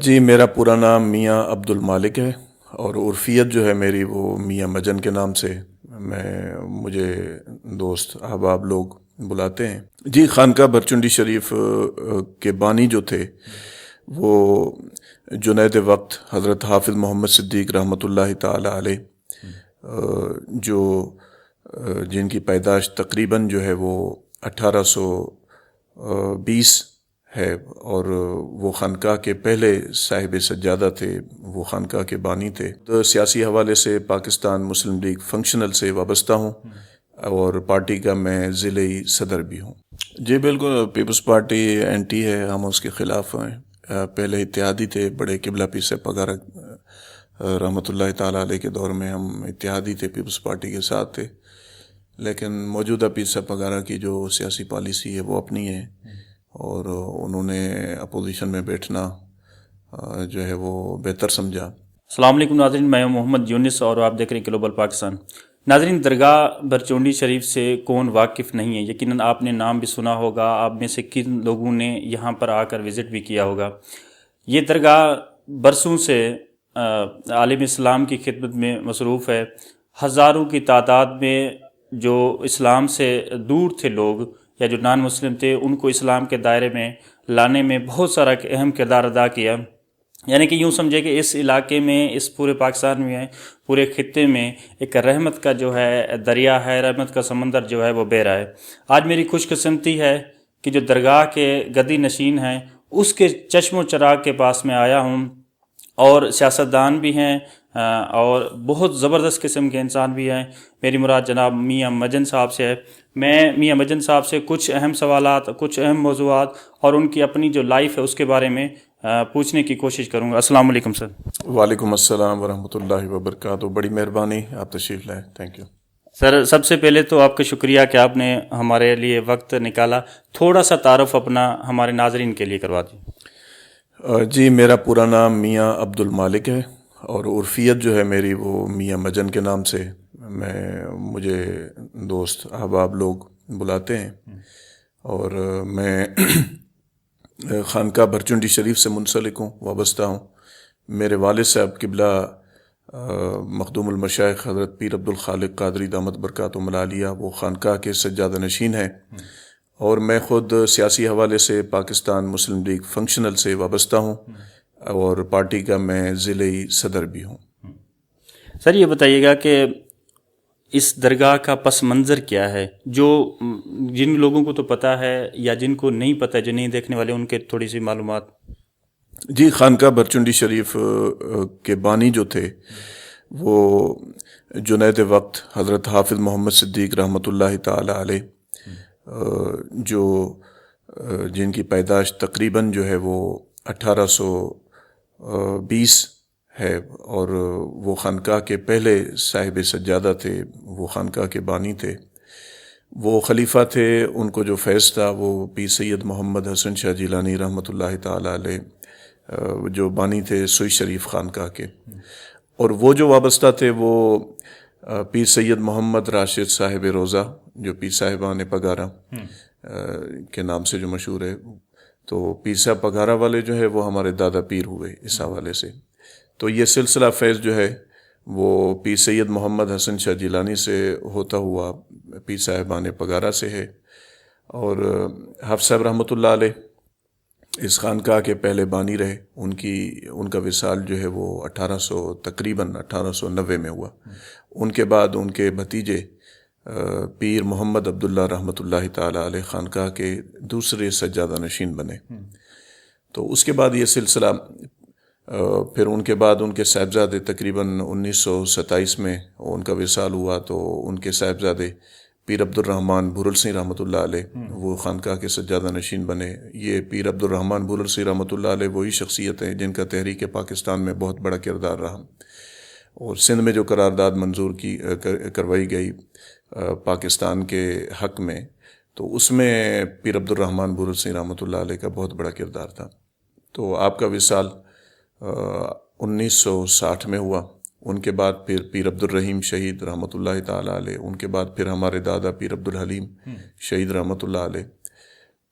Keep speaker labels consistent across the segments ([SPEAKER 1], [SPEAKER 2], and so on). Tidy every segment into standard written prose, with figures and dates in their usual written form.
[SPEAKER 1] جی میرا پورا نام میاں عبد المالک ہے، اور عرفیت جو ہے میری وہ میاں مجن کے نام سے مجھے دوست احباب لوگ بلاتے ہیں۔ جی خانقاہ برچنڈی شریف کے بانی جو تھے وہ جنید وقت حضرت حافظ محمد صدیق رحمۃ اللہ تعالی علیہ، جو جن کی پیدائش تقریباً جو ہے وہ 1820 ہے، اور وہ خانقاہ کے پہلے صاحب سجادہ تھے، وہ خانقاہ کے بانی تھے۔ تو سیاسی حوالے سے پاکستان مسلم لیگ فنکشنل سے وابستہ ہوں، اور پارٹی کا میں ضلعی صدر بھی ہوں۔ جی بالکل، پیپلز پارٹی اینٹی ہے، ہم اس کے خلاف ہیں۔ پہلے اتحادی تھے، بڑے قبلہ پیر سے پگارا رحمۃ اللہ تعالیٰ علیہ کے دور میں ہم اتحادی تھے، پیپلز پارٹی کے ساتھ تھے، لیکن موجودہ پیر سے پگارا کی جو سیاسی پالیسی ہے وہ اپنی ہے، اور انہوں نے اپوزیشن میں بیٹھنا جو ہے وہ بہتر سمجھا۔
[SPEAKER 2] السلام علیکم ناظرین، میں محمد یونس اور آپ دیکھ رہے ہیں گلوبل پاکستان۔ ناظرین، درگاہ برچونڈی شریف سے کون واقف نہیں ہے؟ یقیناً آپ نے نام بھی سنا ہوگا، آپ میں سے کن لوگوں نے یہاں پر آ کر وزٹ بھی کیا ہوگا۔ یہ درگاہ برسوں سے عالم اسلام کی خدمت میں مصروف ہے۔ ہزاروں کی تعداد میں جو اسلام سے دور تھے لوگ یا جو نان مسلم تھے، ان کو اسلام کے دائرے میں لانے میں بہت سارا اہم کردار ادا کیا۔ یعنی کہ یوں سمجھے کہ اس علاقے میں، اس پورے پاکستان میں، پورے خطے میں ایک رحمت کا جو ہے دریا ہے، رحمت کا سمندر جو ہے وہ بہہ رہا ہے۔ آج میری خوش قسمتی ہے کہ جو درگاہ کے گدی نشین ہیں اس کے چشم و چراغ کے پاس میں آیا ہوں، اور سیاستدان بھی ہیں اور بہت زبردست قسم کے انسان بھی ہیں۔ میری مراد جناب میاں مجن صاحب سے ہے۔ میں میاں مجن صاحب سے کچھ اہم سوالات، کچھ اہم موضوعات اور ان کی اپنی جو لائف ہے اس کے بارے میں پوچھنے کی کوشش کروں گا۔ السلام علیکم سر۔
[SPEAKER 1] وعلیکم السلام ورحمۃ اللہ وبرکاتہ، بڑی مہربانی، آپ تشریف لائیں، تھینک یو۔
[SPEAKER 2] سر سب سے پہلے تو آپ کا شکریہ کہ آپ نے ہمارے لیے وقت نکالا۔ تھوڑا سا تعارف اپنا ہمارے ناظرین کے لیے کروا دیں۔
[SPEAKER 1] جی میرا پورا نام میاں عبد المالک ہے، اور عرفیت جو ہے میری وہ میاں مجن کے نام سے مجھے دوست احباب لوگ بلاتے ہیں، اور میں خانقاہ برچنڈی شریف سے منسلک ہوں، وابستہ ہوں۔ میرے والد صاحب قبلہ مخدوم المشائخ حضرت پیر عبد الخالق قادری دامت برکاتہم العالیہ وہ خانقاہ کے سجادہ نشین ہیں، اور میں خود سیاسی حوالے سے پاکستان مسلم لیگ فنکشنل سے وابستہ ہوں، اور پارٹی کا میں ضلعی صدر بھی ہوں۔
[SPEAKER 2] سر یہ بتائیے گا کہ اس درگاہ کا پس منظر کیا ہے؟ جن لوگوں کو تو پتہ ہے یا جن کو نہیں پتہ، جو نہیں دیکھنے والے، ان کے تھوڑی سی معلومات۔
[SPEAKER 1] جی خانقاہ برچنڈی شریف کے بانی جو تھے وہ جنید وقت حضرت حافظ محمد صدیق رحمۃ اللہ تعالی علیہ، جو جن کی پیدائش تقریباً جو ہے وہ 1820 ہے، اور وہ خانقاہ کے پہلے صاحب سجادہ تھے، وہ خانقاہ کے بانی تھے۔ وہ خلیفہ تھے، ان کو جو فیض تھا وہ پیر سید محمد حسن شاہ جیلانی رحمۃ اللہ تعالی علیہ، جو بانی تھے سوئی شریف خانقاہ کے، اور وہ جو وابستہ تھے وہ پیر سید محمد راشد صاحب روضہ، جو پیر صاحبان پگارا کے نام سے جو مشہور ہے۔ تو پیر صاحب پگارا والے جو ہے وہ ہمارے دادا پیر ہوئے اس حوالے سے۔ تو یہ سلسلہ فیض جو ہے وہ پیر سید محمد حسن شاہ جیلانی سے ہوتا ہوا پیر صاحبان پگارا سے ہے، اور حافظ صاحب رحمۃ اللہ علیہ اس خانقاہ کے پہلے بانی رہے۔ ان کا وصال جو ہے وہ تقریباً 1890 میں ہوا۔ ان کے بعد ان کے بھتیجے پیر محمد عبداللہ رحمۃ اللہ تعالی علیہ خانقاہ کے دوسرے سجادہ نشین بنے۔ تو اس کے بعد یہ سلسلہ پھر ان کے بعد ان کے صاحبزادے تقریباً 1927 میں ان کا وصال ہوا، تو ان کے صاحبزادے پیر عبد الرحمن بھورل سنگھ رحمۃ اللہ علیہ وہ خانقاہ کے سجادہ نشین بنے۔ یہ پیر عبد الرحمن بھورل سنگھ رحمۃ اللہ علیہ وہی شخصیت ہیں جن کا تحریک پاکستان میں بہت بڑا کردار رہا، اور سندھ میں جو قرارداد منظور کروائی گئی پاکستان کے حق میں، تو اس میں پیر عبد الرحمن بھورل سنگھ رحمۃ اللہ علیہ کا بہت بڑا کردار تھا۔ تو آپ کا وصال 1960 میں ہوا۔ ان کے بعد پھر پیر عبد الرحیم شہید رحمۃ اللہ تعالی علیہ، ان کے بعد پھر ہمارے دادا پیر عبد الحلیم شہید رحمۃ اللہ علیہ۔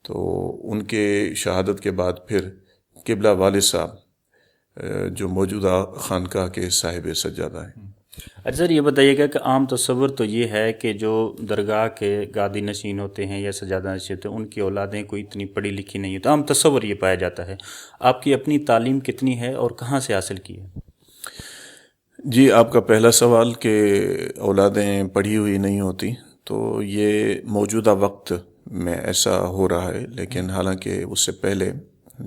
[SPEAKER 1] تو ان کے شہادت کے بعد پھر قبلہ والد صاحب جو موجودہ خانقاہ کے صاحب سجادہ ہیں۔
[SPEAKER 2] اچھا سر، یہ بتائیے گا کہ عام تصور تو یہ ہے کہ جو درگاہ کے گادی نشین ہوتے ہیں یا سجادہ نشین ہوتے ہیں ان کی اولادیں کوئی اتنی پڑھی لکھی نہیں ہوتی، عام تصور یہ پایا جاتا ہے۔ آپ کی اپنی تعلیم کتنی ہے اور کہاں سے حاصل کی ہے؟
[SPEAKER 1] جی، آپ کا پہلا سوال کہ اولادیں پڑھی ہوئی نہیں ہوتی، تو یہ موجودہ وقت میں ایسا ہو رہا ہے، لیکن حالانکہ اس سے پہلے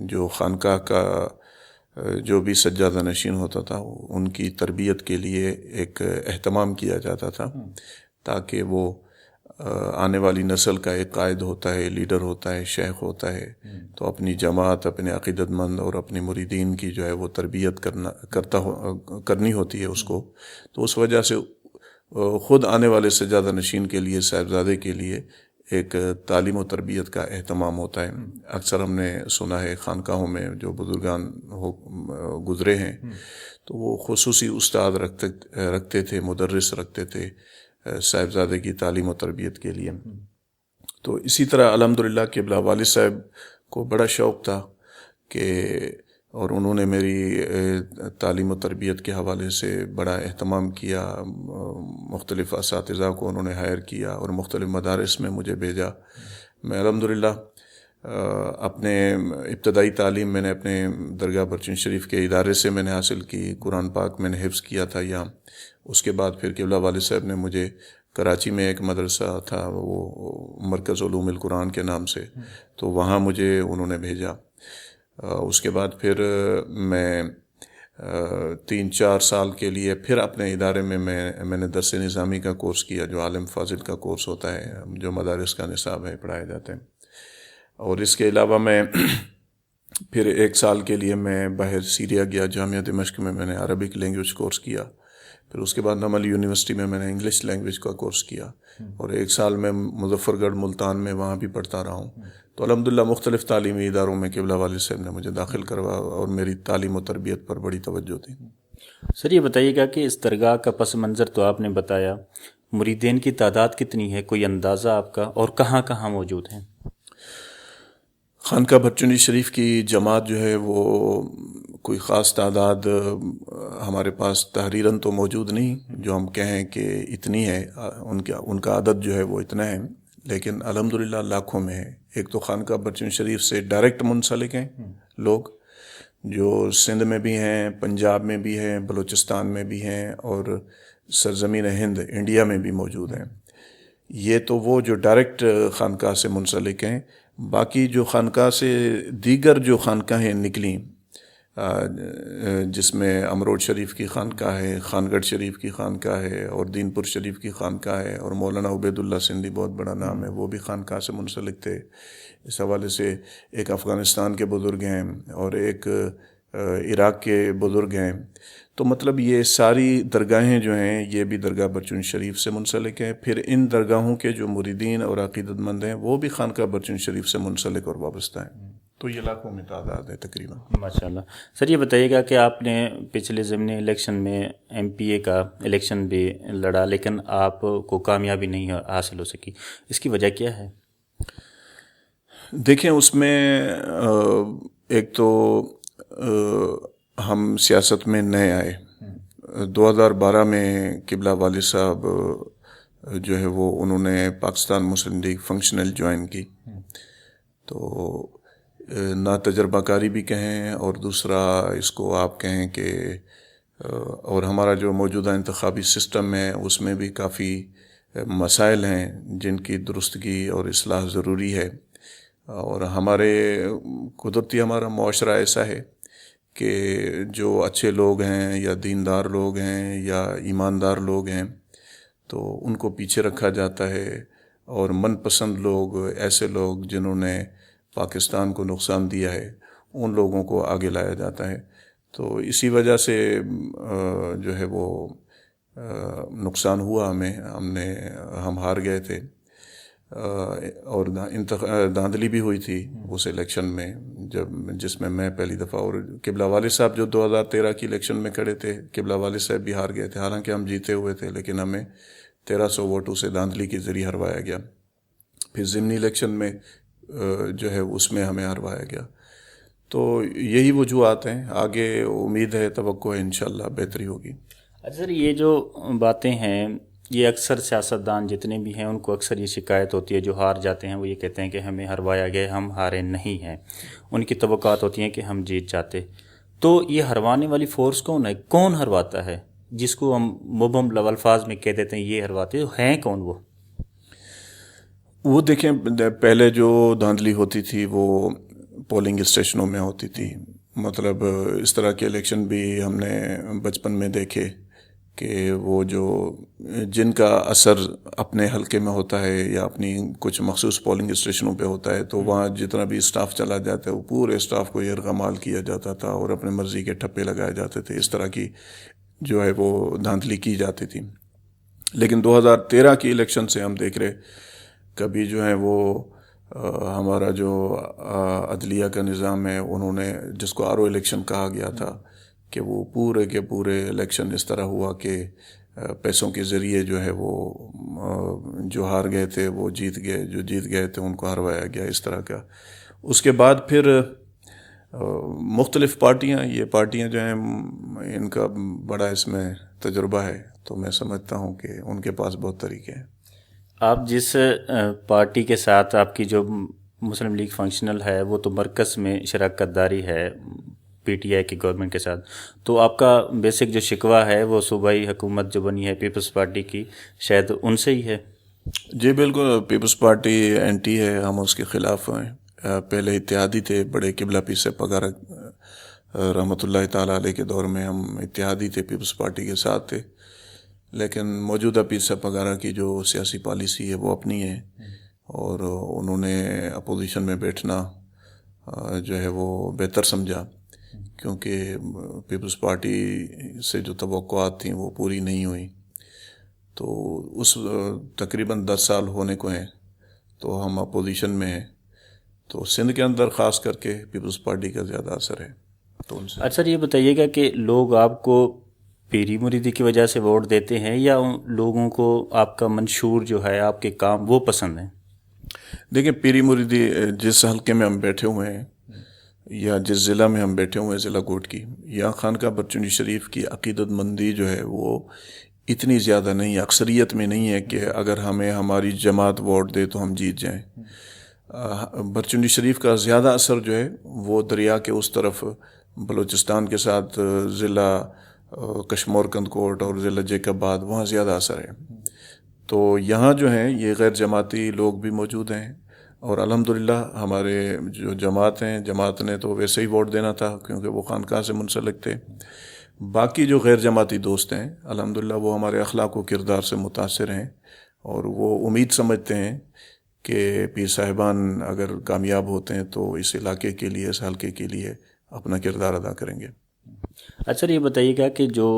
[SPEAKER 1] جو خانقاہ کا جو بھی سجادہ نشین ہوتا تھا ان کی تربیت کے لیے ایک اہتمام کیا جاتا تھا، تاکہ وہ آنے والی نسل کا ایک قائد ہوتا ہے، لیڈر ہوتا ہے، شیخ ہوتا ہے، تو اپنی جماعت، اپنے عقیدت مند اور اپنی مریدین کی جو ہے وہ تربیت کرنی ہوتی ہے اس کو، تو اس وجہ سے خود آنے والے سجادہ نشین کے لیے، صاحبزادے کے لیے ایک تعلیم و تربیت کا اہتمام ہوتا ہے۔ اکثر ہم نے سنا ہے خانقاہوں میں جو بزرگان گزرے ہیں تو وہ خصوصی استاد رکھتے تھے، مدرس رکھتے تھے صاحبزادے کی تعلیم و تربیت کے لیے۔ تو اسی طرح الحمدللہ قبلہ والد صاحب کو بڑا شوق تھا کہ، اور انہوں نے میری تعلیم و تربیت کے حوالے سے بڑا اہتمام کیا، مختلف اساتذہ کو انہوں نے ہائر کیا اور مختلف مدارس میں مجھے بھیجا۔ میں الحمدللہ اپنے ابتدائی تعلیم میں نے اپنے درگاہ برچن شریف کے ادارے سے میں نے حاصل کی، قرآن پاک میں نے حفظ کیا تھا یہاں۔ اس کے بعد پھر قبلہ والد صاحب نے مجھے کراچی میں ایک مدرسہ تھا، وہ مرکز علوم القرآن کے نام سے، تو وہاں مجھے انہوں نے بھیجا۔ اس کے بعد پھر میں 3-4 سال کے لیے پھر اپنے ادارے میں نے درس نظامی کا کورس کیا، جو عالم فاضل کا کورس ہوتا ہے، جو مدارس کا نصاب ہے، پڑھائے جاتے ہیں۔ اور اس کے علاوہ میں پھر 1 سال کے لیے میں باہر سیریا گیا، جامعہ دمشق میں نے عربک لینگویج کورس کیا۔ پھر اس کے بعد نمل یونیورسٹی میں نے انگلش لینگویج کا کورس کیا، اور 1 سال میں مظفر گڑھ ملتان میں وہاں بھی پڑھتا رہا ہوں۔ تو الحمدللہ مختلف تعلیمی اداروں میں قبلہ والد صاحب نے مجھے داخل کروا اور میری تعلیم و تربیت پر بڑی توجہ تھی۔
[SPEAKER 2] سر یہ بتائیے گا کہ اس درگاہ کا پس منظر تو آپ نے بتایا، مریدین کی تعداد کتنی ہے، کوئی اندازہ آپ کا، اور کہاں کہاں موجود ہیں؟
[SPEAKER 1] خانقاہ برچنی شریف کی جماعت جو ہے وہ کوئی خاص تعداد ہمارے پاس تحریراً تو موجود نہیں جو ہم کہیں کہ اتنی ہے، ان کا عدد جو ہے وہ اتنا ہے، لیکن الحمدللہ لاکھوں میں ہے۔ ایک تو خانقاہ برچنی شریف سے ڈائریکٹ منسلک ہیں لوگ، جو سندھ میں بھی ہیں، پنجاب میں بھی ہیں، بلوچستان میں بھی ہیں، اور سرزمین ہند انڈیا میں بھی موجود ہیں۔ یہ تو وہ جو ڈائریکٹ خانقاہ سے منسلک ہیں۔ باقی جو خانقاہ سے دیگر جو خانقاہیں نکلیں، جس میں امروڈ شریف کی خانقاہ ہے، خان گڑھ شریف کی خانقاہ ہے، اور دین پور شریف کی خانقاہ ہے، اور مولانا عبید اللہ سندھی بہت بڑا نام ہے، وہ بھی خانقاہ سے منسلک تھے۔ اس حوالے سے ایک افغانستان کے بزرگ ہیں اور ایک عراق کے بزرگ ہیں۔ تو مطلب یہ ساری درگاہیں جو ہیں یہ بھی درگاہ برچن شریف سے منسلک ہیں۔ پھر ان درگاہوں کے جو مریدین اور عقیدت مند ہیں وہ بھی خانقاہ برچن شریف سے منسلک اور وابستہ ہیں، تو یہ لاکھوں میں تعداد ہے تقریباً۔
[SPEAKER 2] ماشاءاللہ۔ سر یہ بتائیے گا کہ آپ نے پچھلے ضمنی الیکشن میں MPA کا الیکشن بھی لڑا، لیکن آپ کو کامیابی نہیں حاصل ہو سکی، اس کی وجہ کیا ہے؟
[SPEAKER 1] دیکھیں، اس میں ایک تو ہم سیاست میں نئے آئے۔ 2012 میں قبلہ والد صاحب جو ہے وہ انہوں نے پاکستان مسلم لیگ فنکشنل جوائن کی، تو نا تجربہ کاری بھی کہیں، اور دوسرا اس کو آپ کہیں کہ، اور ہمارا جو موجودہ انتخابی سسٹم ہے اس میں بھی کافی مسائل ہیں جن کی درستگی اور اصلاح ضروری ہے، اور قدرتی ہمارا معاشرہ ایسا ہے کہ جو اچھے لوگ ہیں یا دیندار لوگ ہیں یا ایماندار لوگ ہیں تو ان کو پیچھے رکھا جاتا ہے، اور من پسند لوگ، ایسے لوگ جنہوں نے پاکستان کو نقصان دیا ہے، ان لوگوں کو آگے لایا جاتا ہے۔ تو اسی وجہ سے جو ہے وہ نقصان ہوا ہم ہار گئے تھے، اور دھاندلی بھی ہوئی تھی اس الیکشن میں، جس میں پہلی دفعہ، اور قبلہ والد صاحب جو 2013 کی الیکشن میں کھڑے تھے، قبلہ والد صاحب بھی ہار گئے تھے، حالانکہ ہم جیتے ہوئے تھے، لیکن ہمیں 1300 ووٹوں سے دھاندلی کے ذریعے ہروایا گیا۔ پھر ضمنی الیکشن میں جو ہے اس میں ہمیں ہروایا گیا۔ تو یہی وجوہات ہیں. آگے امید ہے، توقع ہے انشاءاللہ بہتری ہوگی.
[SPEAKER 2] اچھا سر، یہ جو باتیں ہیں یہ اکثر سیاستدان جتنے بھی ہیں ان کو اکثر یہ شکایت ہوتی ہے، جو ہار جاتے ہیں وہ یہ کہتے ہیں کہ ہمیں ہروایا گیا، ہم ہارے نہیں ہیں. ان کی توقعات ہوتی ہیں کہ ہم جیت جاتے. تو یہ ہروانے والی فورس کون ہے؟ کون ہرواتا ہے جس کو ہم مبہم الفاظ میں کہہ دیتے ہیں یہ ہرواتے ہیں کون
[SPEAKER 1] وہ دیکھیں، پہلے جو دھاندلی ہوتی تھی وہ پولنگ اسٹیشنوں میں ہوتی تھی. مطلب اس طرح کے الیکشن بھی ہم نے بچپن میں دیکھے کہ وہ جو جن کا اثر اپنے حلقے میں ہوتا ہے یا اپنی کچھ مخصوص پولنگ اسٹیشنوں پہ ہوتا ہے تو وہاں جتنا بھی اسٹاف چلا جاتا ہے وہ پورے اسٹاف کو یرغمال کیا جاتا تھا اور اپنے مرضی کے ٹھپے لگائے جاتے تھے. اس طرح کی جو ہے وہ دھاندلی کی جاتی تھی. لیکن 2013 کی الیکشن سے ہم دیکھ رہے کبھی جو ہے وہ ہمارا جو عدلیہ کا نظام ہے انہوں نے، جس کو آر او الیکشن کہا گیا تھا، کہ وہ پورے کے پورے الیکشن اس طرح ہوا کہ پیسوں کے ذریعے جو ہے وہ جو ہار گئے تھے وہ جیت گئے، جو جیت گئے تھے ان کو ہروایا گیا، اس طرح کا. اس کے بعد پھر مختلف پارٹیاں، یہ پارٹیاں جو ہیں ان کا بڑا اس میں تجربہ ہے، تو میں سمجھتا ہوں کہ ان کے پاس بہت طریقے ہیں.
[SPEAKER 2] آپ جس پارٹی کے ساتھ، آپ کی جو مسلم لیگ فنکشنل ہے وہ تو مرکز میں شراکت داری ہے پی ٹی آئی کی گورنمنٹ کے ساتھ، تو آپ کا بیسک جو شکوہ ہے وہ صوبائی حکومت جو بنی ہے پیپلز پارٹی کی، شاید ان سے ہی ہے.
[SPEAKER 1] جی بالکل، پیپلز پارٹی اینٹی ہے، ہم اس کے خلاف ہیں. پہلے اتحادی تھے، بڑے قبلہ پیر سے پگارا رحمۃ اللہ تعالیٰ علیہ کے دور میں ہم اتحادی تھے، پیپلز پارٹی کے ساتھ تھے. لیکن موجودہ پیر سے پگارا کی جو سیاسی پالیسی ہے وہ اپنی ہے، اور انہوں نے اپوزیشن میں بیٹھنا جو ہے وہ بہتر سمجھا، کیونکہ پیپلز پارٹی سے جو توقعات تھیں وہ پوری نہیں ہوئی. تو اس تقریباً 10 سال ہونے کو ہیں تو ہم اپوزیشن میں ہیں. تو سندھ کے اندر خاص کر کے پیپلز پارٹی کا زیادہ اثر ہے. تو ان سے
[SPEAKER 2] اچھا یہ بتائیے گا کہ لوگ آپ کو پیری مریدی کی وجہ سے ووٹ دیتے ہیں یا ان لوگوں کو آپ کا منشور جو ہے، آپ کے کام وہ پسند ہیں؟
[SPEAKER 1] دیکھیں، پیری مریدی جس حلقے میں ہم بیٹھے ہوئے ہیں یا جس ضلع میں ہم بیٹھے ہوئے ہیں، ضلع کوٹ کی، یا خانقاہ برچونی شریف کی عقیدت مندی جو ہے وہ اتنی زیادہ نہیں ہے، اکثریت میں نہیں ہے کہ اگر ہمیں ہماری جماعت ووٹ دے تو ہم جیت جائیں. برچونی شریف کا زیادہ اثر جو ہے وہ دریا کے اس طرف بلوچستان کے ساتھ ضلع کشمور کند کوٹ اور ضلع جیکب آباد، وہاں زیادہ اثر ہے. تو یہاں جو ہیں یہ غیر جماعتی لوگ بھی موجود ہیں، اور الحمدللہ ہمارے جو جماعت ہیں، جماعت نے تو ویسے ہی ووٹ دینا تھا کیونکہ وہ خانقاہ سے منسلک تھے. باقی جو غیر جماعتی دوست ہیں الحمدللہ وہ ہمارے اخلاق و کردار سے متاثر ہیں، اور وہ امید سمجھتے ہیں کہ پیر صاحبان اگر کامیاب ہوتے ہیں تو اس علاقے کے لیے، اس حلقے کے لیے اپنا کردار ادا کریں گے.
[SPEAKER 2] اچھا یہ بتائیے گا کہ جو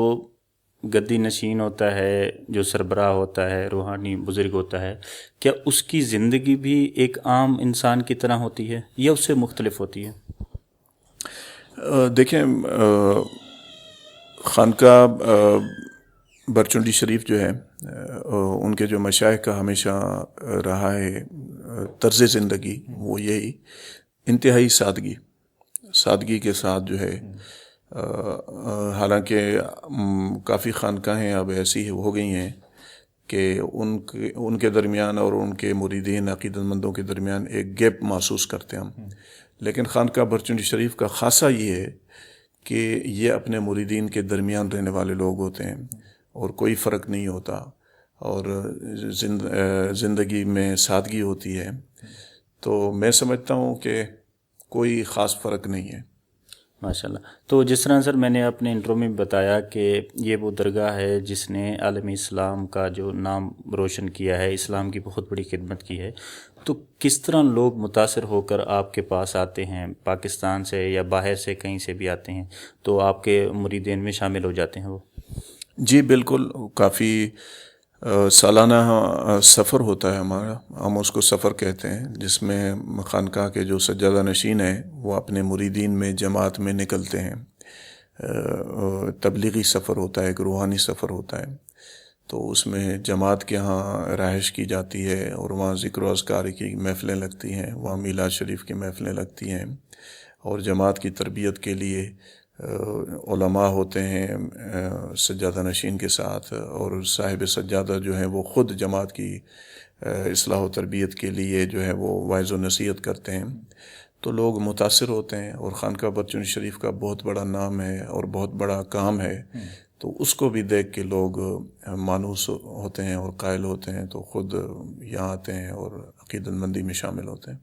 [SPEAKER 2] گدی نشین ہوتا ہے، جو سربراہ ہوتا ہے، روحانی بزرگ ہوتا ہے، کیا اس کی زندگی بھی ایک عام انسان کی طرح ہوتی ہے یا اس سے مختلف ہوتی ہے؟
[SPEAKER 1] دیکھیں، خانقاہ برچونڈی شریف جو ہے ان کے جو مشائخ کا ہمیشہ رہا ہے طرز زندگی وہ یہی انتہائی سادگی کے ساتھ جو ہے. حالانکہ کافی خانقاہیں اب ایسی ہو گئی ہیں کہ ان کے درمیان اور ان کے مریدین عقیدت مندوں کے درمیان ایک گیپ محسوس کرتے ہیں ہم. لیکن خانقاہ برچونڈی شریف کا خاصہ یہ ہے کہ یہ اپنے مریدین کے درمیان رہنے والے لوگ ہوتے ہیں اور کوئی فرق نہیں ہوتا، اور زندگی میں سادگی ہوتی ہے. تو میں سمجھتا ہوں کہ کوئی خاص فرق نہیں ہے.
[SPEAKER 2] ماشاءاللہ. تو جس طرح سر میں نے اپنے انٹرو میں بتایا کہ یہ وہ درگاہ ہے جس نے عالم اسلام کا جو نام روشن کیا ہے، اسلام کی بہت بڑی خدمت کی ہے، تو کس طرح لوگ متاثر ہو کر آپ کے پاس آتے ہیں؟ پاکستان سے یا باہر سے کہیں سے بھی آتے ہیں تو آپ کے مریدین میں شامل ہو جاتے ہیں وہ؟
[SPEAKER 1] جی بالکل، کافی سالانہ سفر ہوتا ہے ہمارا، ہم اس کو سفر کہتے ہیں، جس میں خانقاہ کے جو سجادہ نشین ہیں وہ اپنے مریدین میں جماعت میں نکلتے ہیں. تبلیغی سفر ہوتا ہے، ایک روحانی سفر ہوتا ہے. تو اس میں جماعت کے ہاں رہائش کی جاتی ہے اور وہاں ذکر و اذکار کی محفلیں لگتی ہیں، وہاں میلاد شریف کی محفلیں لگتی ہیں، اور جماعت کی تربیت کے لیے علماء ہوتے ہیں سجادہ نشین کے ساتھ، اور صاحب سجادہ جو ہیں وہ خود جماعت کی اصلاح و تربیت کے لیے جو ہے وہ واعظ و نصیحت کرتے ہیں، تو لوگ متاثر ہوتے ہیں، اور خانقاہ برچونی شریف کا بہت بڑا نام ہے اور بہت بڑا کام ہے، تو اس کو بھی دیکھ کے لوگ مانوس ہوتے ہیں اور قائل ہوتے ہیں، تو خود یہاں آتے ہیں اور عقیدت مندی میں شامل ہوتے ہیں۔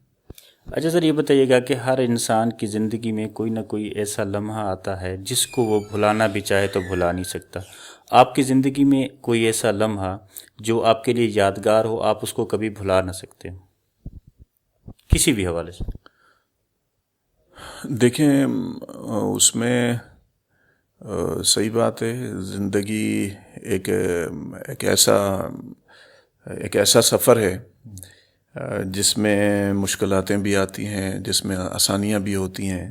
[SPEAKER 2] اچھا سر، یہ بتائیے گا کہ ہر انسان کی زندگی میں کوئی نہ کوئی ایسا لمحہ آتا ہے جس کو وہ بھلانا بھی چاہے تو بھلا نہیں سکتا۔ آپ کی زندگی میں کوئی ایسا لمحہ جو آپ کے لیے یادگار ہو، آپ اس کو کبھی بھلا نہ سکتے ہو، کسی بھی حوالے سے؟
[SPEAKER 1] دیکھیں، اس میں صحیح بات ہے، زندگی ایک ایسا سفر ہے جس میں مشکلاتیں بھی آتی ہیں، جس میں آسانیاں بھی ہوتی ہیں،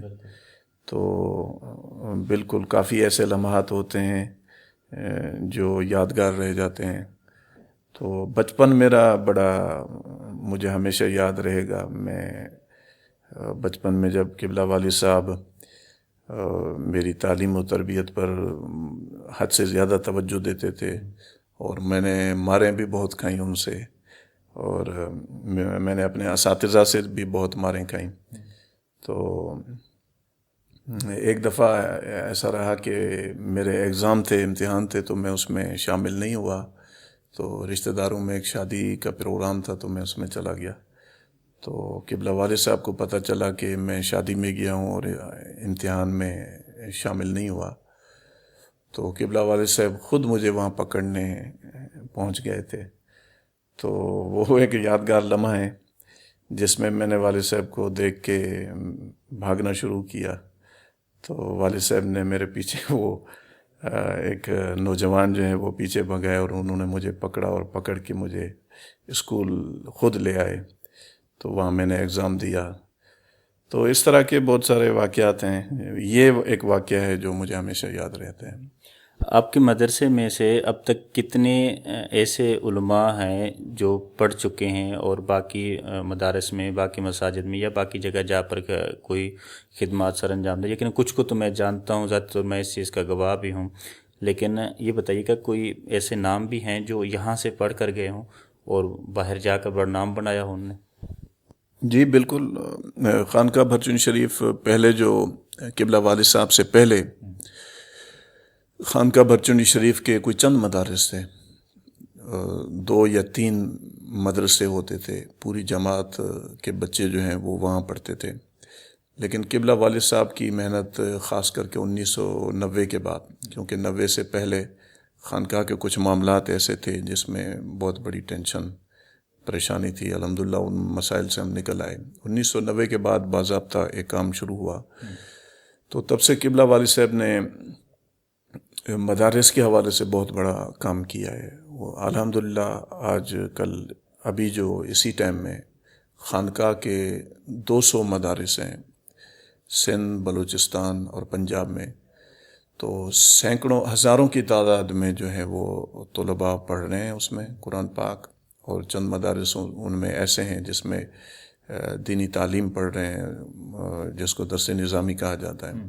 [SPEAKER 1] تو بالکل کافی ایسے لمحات ہوتے ہیں جو یادگار رہ جاتے ہیں۔ تو بچپن میرا بڑا مجھے ہمیشہ یاد رہے گا۔ میں بچپن میں جب قبلہ والد صاحب میری تعلیم و تربیت پر حد سے زیادہ توجہ دیتے تھے، اور میں نے ماریں بھی بہت کھائیں ان سے، اور میں نے اپنے اساتذہ سے بھی بہت ماریں کھائیں۔ تو ایک دفعہ ایسا رہا کہ میرے ایگزام تھے، امتحان تھے، تو میں اس میں شامل نہیں ہوا، تو رشتہ داروں میں ایک شادی کا پروگرام تھا، تو میں اس میں چلا گیا۔ تو قبلہ والد صاحب کو پتہ چلا کہ میں شادی میں گیا ہوں اور امتحان میں شامل نہیں ہوا، تو قبلہ والد صاحب خود مجھے وہاں پکڑنے پہنچ گئے تھے۔ تو وہ ایک یادگار لمحہ ہے جس میں نے والد صاحب کو دیکھ کے بھاگنا شروع کیا، تو والد صاحب نے میرے پیچھے وہ ایک نوجوان جو ہیں وہ پیچھے بھگائے، اور انہوں نے مجھے پکڑا اور پکڑ کے مجھے اسکول خود لے آئے، تو وہاں میں نے ایگزام دیا۔ تو اس طرح کے بہت سارے واقعات ہیں، یہ ایک واقعہ ہے جو مجھے ہمیشہ یاد رہتا ہے۔
[SPEAKER 2] آپ کے مدرسے میں سے اب تک کتنے ایسے علماء ہیں جو پڑھ چکے ہیں اور باقی مدارس میں، باقی مساجد میں یا باقی جگہ جا پر کوئی خدمات سر انجام دے؟ لیکن کچھ کو تو میں جانتا ہوں، ذات تو میں اس چیز کا گواہ بھی ہوں، لیکن یہ بتائیے کہ کوئی ایسے نام بھی ہیں جو یہاں سے پڑھ کر گئے ہوں اور باہر جا کر بڑا نام بنایا ہو انہوں نے؟
[SPEAKER 1] جی بالکل، خانقاہ برچونی شریف پہلے جو قبلہ والد صاحب سے پہلے خانقاہ برچونی شریف کے کوئی چند مدارس تھے، 2 یا 3 مدرسے ہوتے تھے، پوری جماعت کے بچے جو ہیں وہ وہاں پڑھتے تھے۔ لیکن قبلہ والد صاحب کی محنت خاص کر کے 1990 کے بعد، کیونکہ 90 سے پہلے خانقاہ کے کچھ معاملات ایسے تھے جس میں بہت بڑی ٹینشن پریشانی تھی، الحمدللہ ان مسائل سے ہم نکل آئے۔ 1990 کے بعد باضابطہ ایک کام شروع ہوا، تو تب سے قبلہ والد صاحب نے مدارس کے حوالے سے بہت بڑا کام کیا ہے۔ وہ الحمدللہ آج کل ابھی جو اسی ٹائم میں خانقاہ کے 200 مدارس ہیں سندھ، بلوچستان اور پنجاب میں، تو سینکڑوں ہزاروں کی تعداد میں جو ہے وہ طلباء پڑھ رہے ہیں اس میں قرآن پاک، اور چند مدارس ان میں ایسے ہیں جس میں دینی تعلیم پڑھ رہے ہیں، جس کو درس نظامی کہا جاتا ہے،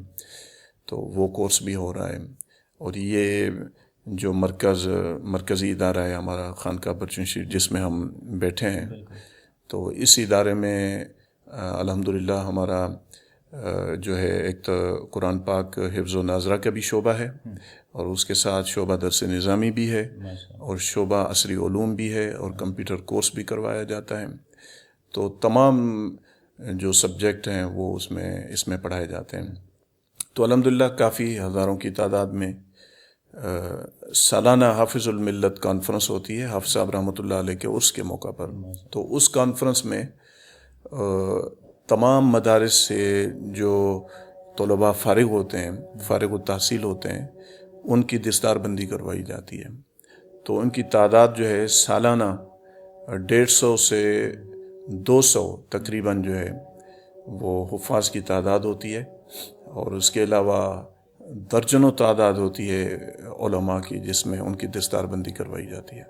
[SPEAKER 1] تو وہ کورس بھی ہو رہا ہے۔ اور یہ جو مرکزی ادارہ ہے ہمارا خانقاہ برچونی شریف جس میں ہم بیٹھے ہیں، تو اس ادارے میں الحمدللہ ہمارا جو ہے ایک تو قرآن پاک حفظ و ناظرہ کا بھی شعبہ ہے، اور اس کے ساتھ شعبہ درس نظامی بھی ہے، اور شعبہ عصری علوم بھی ہے، اور کمپیوٹر کورس بھی کروایا جاتا ہے۔ تو تمام جو سبجیکٹ ہیں وہ اس میں پڑھائے جاتے ہیں۔ تو الحمدللہ کافی ہزاروں کی تعداد میں سالانہ حافظ الملت کانفرنس ہوتی ہے حافظ صاحب رحمۃ اللہ علیہ کے عرس کے موقع پر، تو اس کانفرنس میں تمام مدارس سے جو طلباء فارغ ہوتے ہیں، فارغ التحصیل ہوتے ہیں، ان کی دستار بندی کروائی جاتی ہے۔ تو ان کی تعداد جو ہے سالانہ 150 سے 200 تقریباً جو ہے وہ حفاظ کی تعداد ہوتی ہے، اور اس کے علاوہ درجنوں تعداد ہوتی ہے علماء کی جس میں ان کی دستار بندی کروائی جاتی ہے۔